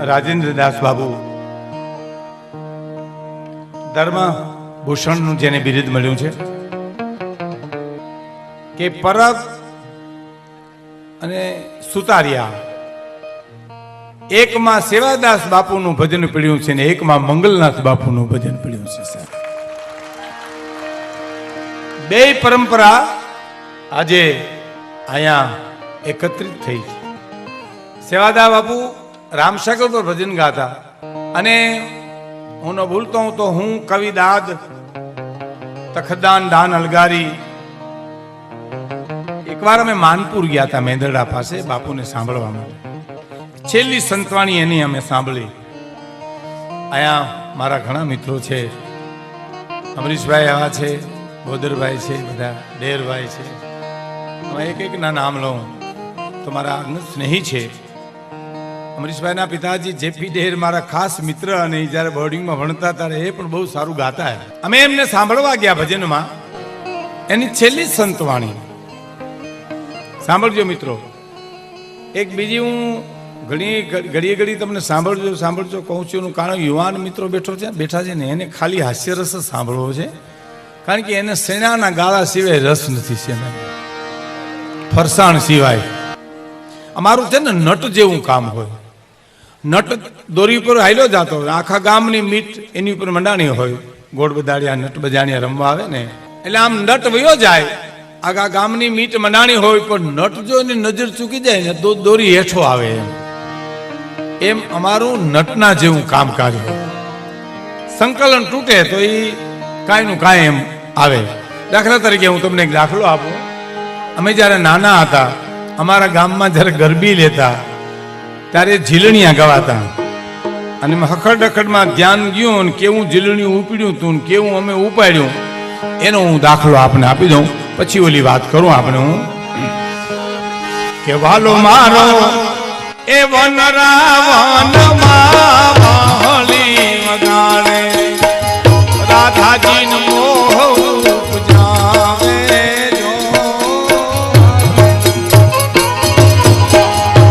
રાજેન્દ્રદાસ બાબુ ધર્મ ભૂષણનું જેને બિરુદ મળ્યું છે કે પરબ અને સુતારિયા, એકમાં સેવાદાસ બાપુનું ભજન પીડ્યું છે ને એકમાં મંગલનાથ બાપુનું ભજન પીડ્યું છે. સાહેબ, બે પરંપરા આજે અહીંયા એકત્રિત થઈ છે. સેવાદાસ બાપુ રામસાગર પર ભજન ગાતા, અને હું ન ભૂલતો હું તો હું કવિ દાદ તખદાન દાન અલગારી. એકવાર અમે માનપુર ગયા હતા મેંદરડા પાસે બાપુને સાંભળવા માટે. છેલ્લી સંતવાણી એની અમે સાંભળી. અહીંયા મારા ઘણા મિત્રો છે, અમરીશભાઈ આવા છે, બોદરભાઈ છે, બધા ડેરભાઈ છે. એક એક ના નામ લઉં તો મારા સ્નેહી છે. અમરીશભાઈના પિતાજી જેપી ડેર મારા ખાસ મિત્ર, અને જ્યારે બોર્ડિંગમાં ભણતા ત્યારે એ પણ બહુ સારું ગાતા. અમે એમને સાંભળવા ગયા ભજનમાં, એની છેલ્લી સંતવાણી સાંભળજો મિત્રો. એક બીજી હું ઘડીએ તમને સાંભળજો કહું છું એનું કારણ યુવાન મિત્રો બેઠા છે ને એને ખાલી હાસ્યરસ જ સાંભળવો છે, કારણ કે એને સેનાના ગાળા સિવાય રસ નથી. સેના ફરસાણ સિવાય અમારું છે ને નટ જેવું કામ હોય. નટ દોરી ઉપર હાલ્યો જતો હોય, આખા ગામની મીટ એની ઉપર મંડાણી હોય. ગોળ બદાડિયા નટ બજાણિયા રમવા આવે ને એટલે આમ નટ વયો જાય. આખા ગામની મીટ મંડાણી હોય, પણ નટ જો એની નજર ચૂકી જાય ને તો દોરી હેઠો આવે. એમ અમારું નટના જેવું કામકાજ હોય. સંકલન તૂટે તો એ કાંઈ નું કાંઈ એમ આવે. દાખલા તરીકે હું તમને એક દાખલો આપું. અમે જ્યારે નાના હતા, અમારા ગામમાં જ્યારે ગરબી લેતા ત્યારે ઝીલણિયા ગવાતા, અને હખડખડમાં ધ્યાન ગયું ને કેવું ઝીલણિયું ઉપડ્યું હતું ને કેવું અમે ઉપાડ્યું એનો હું દાખલો આપને આપી દઉં, પછી ઓલી વાત કરું આપણે. હું કે વાલો મારો એ વનરાવનમાં વાહલી વગાડે રાધાજીનો મોહ ઉપજાવે જો.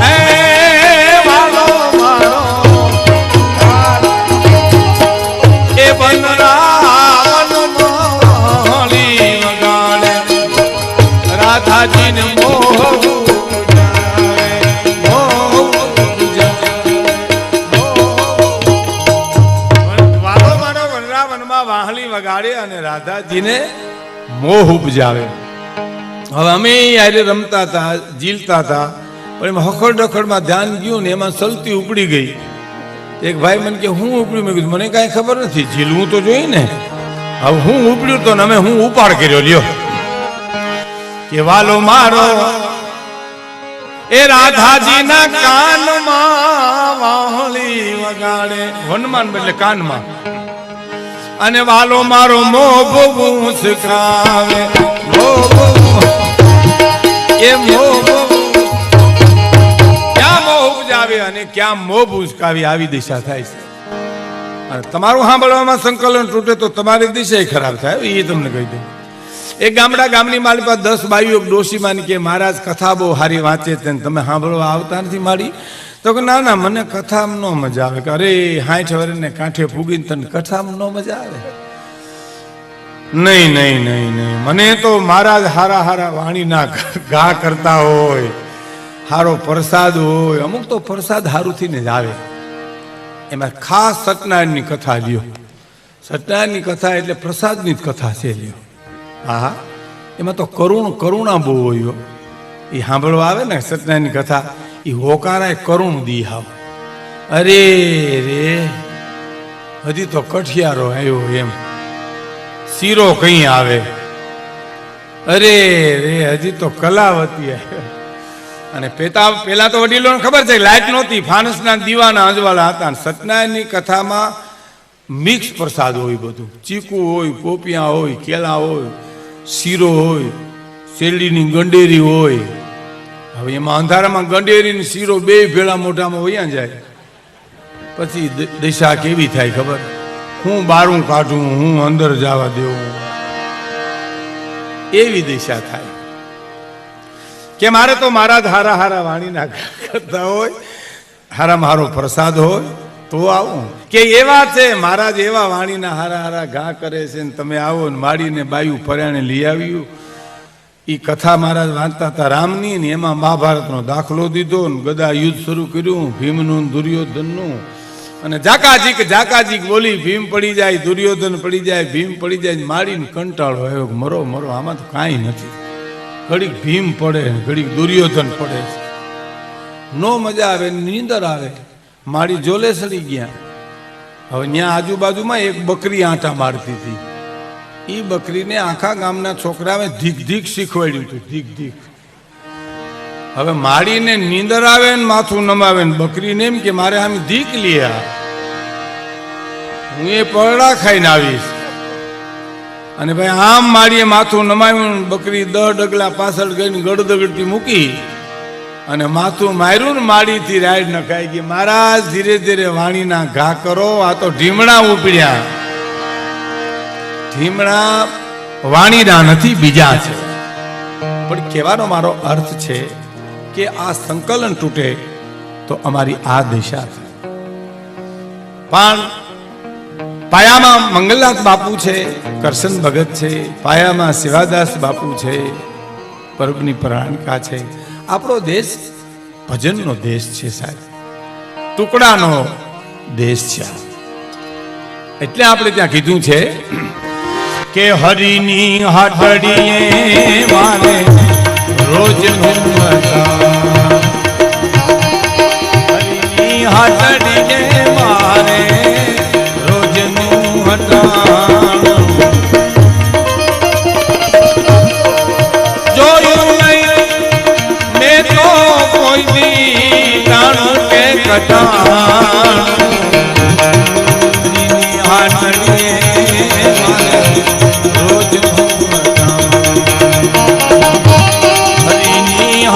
એ વાલો મારો એ વનરાવનમાં વાહલી વગાડે રાધાજીનો મોહ વગાડે અને રાધાજીને મોહ ઉપજાવે. હવે અમે યારે રમતા હતા, ઝીલતા હતા, પણ એમાં હખડખડમાં ધ્યાન ગયું ને એમાં સલતી ઉપડી ગઈ. એક ભાઈ મને કે હું ઉપડ્યું? મેં કીધું મને કાંઈ ખબર નથી, ઝીલવું તો જોઈએ ને. હવે હું ઉપડ્યું તો અમે હું ઉપાડ કર્યો. લ્યો કે વાલો મારો એ રાધાજીના કાનમાં વાહલી વગાડે. વનમાં એટલે કાનમાં. અને વાલો મારો મોહ મુસ્કાવે. એ મોહ ક્યાં મોહ ઉપજાવે અને ક્યાં મોહ મુસ્કાવી, આવી દિશા થાય છે. અને તમારું સાંભળવામાં સંકલન તૂટે તો તમારી દિશા ખરાબ થાય, એ તમને કહી દઉં. એક ગામની મારી પાસે 10 બાઈઓ ડોશી માની કે મહારાજ કથા બહુ સારી વાંચે છે, તમે સાંભળવા આવતા નથી મારી? તો કે ના મને કથામાં નો મજા આવે. કે અરે 60 વર્ષને કાંઠે ફૂગીને તને કથામાં નો મજા આવે? નહીં, મને તો મહારાજ હારા વાણીના ગા કરતા હોય, હારો પ્રસાદ હોય. અમુક તો પ્રસાદ હારુંથી ને જ આવે. એમાં ખાસ સત્યનારાયણની કથા લ્યો. સત્યનારાયણની કથા એટલે પ્રસાદની જ કથા છે. લ્યો, હા, એમાં તો કરુણા બહુ હોય. એ સાંભળવા આવે ને સત્યનારાયણની કથા, એ હોકારા કરુણ દી હાવ. અરે રે, હજી તો કઠિયારો આવ્યો એમ, શીરો કઈ આવે. અરે રે, હજી તો કલાવતી આવે. અને પેલા તો વડીલોને ખબર છે લાઈટ નહોતી, ફાનસના દીવાના અજવાળા હતા. સત્યનારાયણની કથામાં મિક્સ પ્રસાદ હોય બધું. ચીકુ હોય, પોપિયા હોય, કેળા હોય, શીરો હોય, શેરડીની ગંડેરી હોય. હવે એમાં અંધારામાં ગંડેરી ને શીરો બે ભેળા મોઢામાં વયા જાય, પછી દિશા કેવી થાય ખબર? હું બારું કાઢું, હું અંદર જવા દેવું, એવી દિશા થાય. કે મારે તો મારા હારા વાણી ના કરતા હોય હારામાં હારો પ્રસાદ હોય તો આવું કે એવા છે મહારાજ એવા વાણીના હારા હારા ઘા કરે છે ને તમે આવો ને માડીને બાયું ફર્યાને લઈ આવ્યું. એ કથા મહારાજ વાંચતા હતા રામની ને એમાં મહાભારતનો દાખલો દીધો ને ગદા યુદ્ધ શરૂ કર્યું ભીમનું દુર્યોધનનું અને જાકાજીક બોલી ભીમ પડી જાય દુર્યોધન પડી જાય ભીમ પડી જાય માડીને કંટાળો આવ્યો મરો મરો આમાં તો કાંઈ નથી. ઘડીક ભીમ પડે ઘડીક દુર્યોધન પડે નો મજા આવે નીંદર આવે માડી જોલે સડી ગયા. હવે ત્યાં આજુબાજુમાં એક બકરી આંટા મારતી હતી. એ બકરીને આખા ગામના છોકરાએ ધીક શીખવાડ્યું હતું ધીક. હવે માડીને નીંદર આવે ને માથું નમાવે ને બકરીને એમ કે મારે આમ ધીક લીયા હું એ પરડા ખાઈને આવીશ. અને ભાઈ આમ માડીએ માથું નમાવ્યું બકરી 10 ડગલા પાછળ ગઈને ગડદગડતી મૂકી અને માથું માર્યું ને માડીથી રાઈડ નખાઈ ગઈ. મહારાજ ધીરે ધીરે વાણીના ઘા કરો આ તો ઢીમણા ઉપડ્યા. ઢીમણા વાણીના નથી બીજા છે. પણ કહેવાનો મારો અર્થ છે કે આ સંકલન તૂટે તો અમારી આ દિશા છે. પણ પાયામાં મંગલનાથ બાપુ છે, કરશન ભગત છે, પાયામાં શિવાદાસ બાપુ છે, પરબની પરાણકા છે. આપણો દેશ ભજનનો દેશ છે સાહેબ, ટુકડાનો દેશ છે. એટલે આપણે ત્યાં કીધું છે કે હરિની હાટડીએ મારે રોજ હરિની હાટડીએ મારે રોજનું હટાણ જોયું નહીં મેં તો કોઈ દી જાણું કે કટાણ હાટડીએ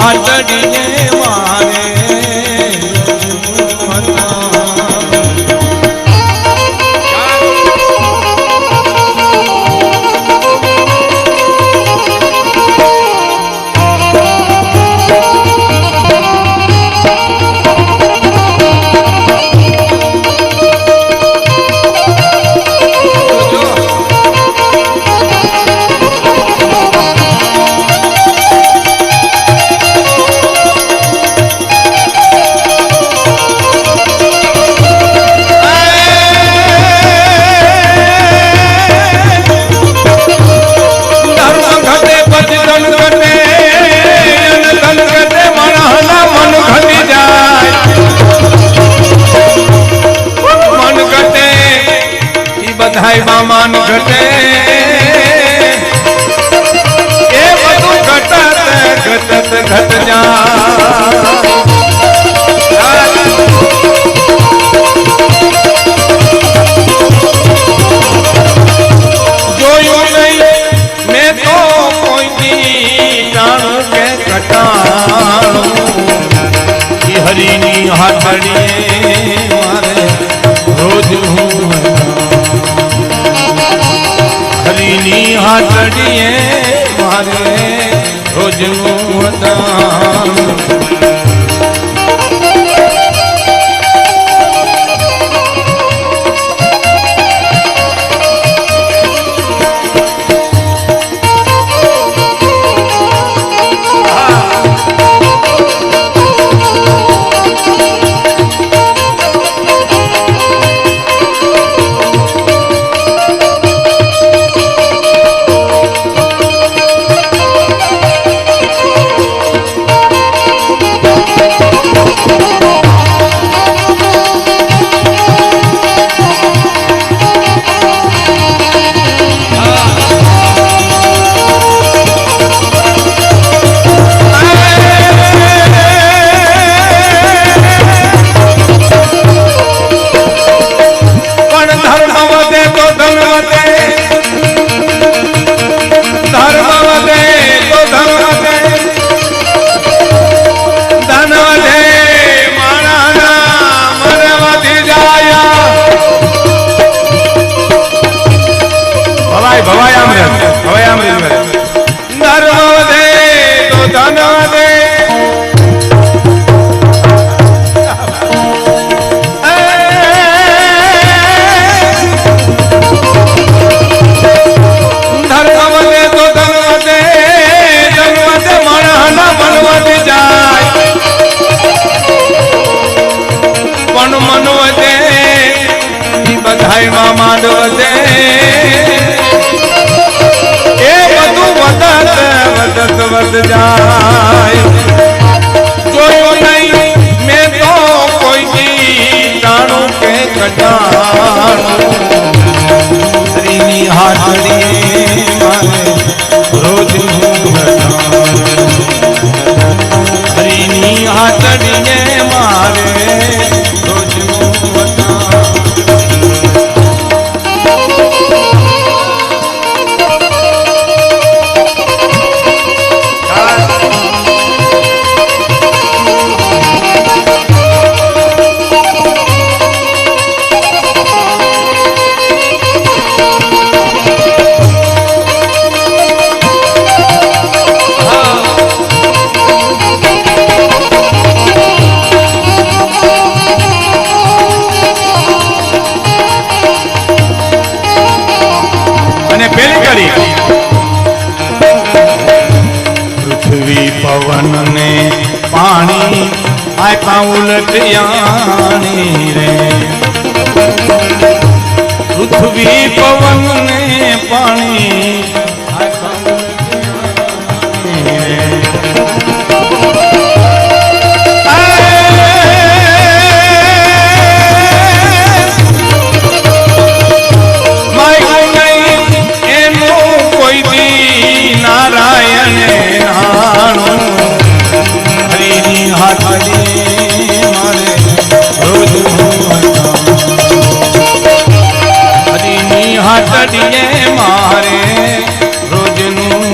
હાટડીએ મારે માન ઘટે એ બધું ઘટત ઘટ જા જોયું નહીં મેં તો કોઈ દી જાણું કે ઘટાણું હરિની હાથડીએ મારે રોજ હું હરિની હાથડીએ મારે રોજનું હતા. પણ મન વધે ઈ બધાયમાં માંડ વધે એ બધું વધત વધ જાય જોયું નહીં મેં તો કોઈ દી જાણું કે કટાણું શ્રીની હાથડી રોજનું હરીની હાથડીને મારે પૃથ્વી પવન ને પાણી આપ્યા ઉલટિયાણી રે પૃથ્વી પવન ને પાણી આપ્યા ઉલટિયાણી હાથડીએ મારે રોજનું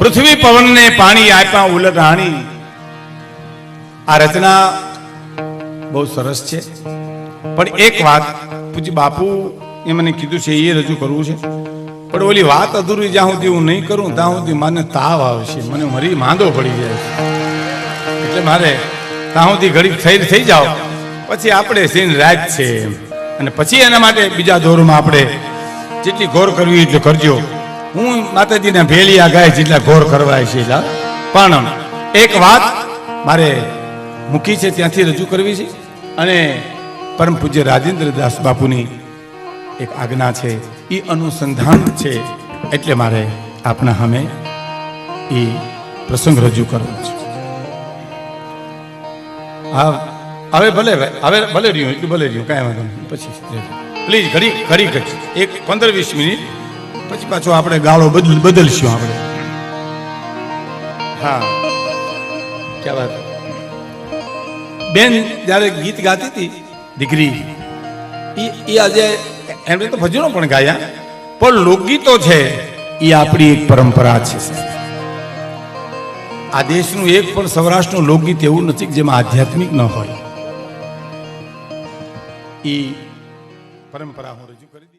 પૃથ્વી પવન ને પાણી આપ્યા ઉલટાણી આ રચના બહુ સરસ છે પણ એક વાત પૂજ્ય બાપુ એ મને કીધું છે એ રજૂ કરવું છે પણ ઓલી વાત અધૂરી જ્યાં સુધી હું નહીં કરું ત્યાં સુધી મને તાવ આવશે મને મરી માંદો પડી જાય એટલે મારે ત્યાં સુધી ઘડી થઈ જાઓ પછી આપણે સીન રાત છે અને પછી એના માટે બીજા દોરમાં આપણે જેટલી ગોર કરવી એટલી કરજો હું માતાજીના ભેલિયા ગાય જેટલા ઘોર કરવાય છે એટલા પણ એક વાત મારે મૂકી છે ત્યાંથી રજૂ કરવી છે અને પરમ પૂજ્ય રાજેન્દ્રદાસ બાપુની એક આજ્ઞા છે એ અનુસંધાન છે એટલે મારે આપના સામે એ પ્રસંગ રજૂ કરવો છે હવે ભલે રહ્યું એટલું ભલે રહ્યું કાંઈ વાંધો નહીં પછી પ્લીઝ ઘડી એક 15-20 મિનિટ પછી પાછો આપણે ગાળો બદલશું આપણે હા ક્યાં વાત બેન જ્યારે ગીત ગાતી હતી દીકરી એ આજે એમણે તો ભજનો પણ ગાયા પણ લોકગીતો છે એ આપણી એક પરંપરા છે આ દેશનું એક પણ સૌરાષ્ટ્રનું લોકગીત એવું નથી જેમાં આધ્યાત્મિક ન હોય એ પરંપરા હું રજૂ કરી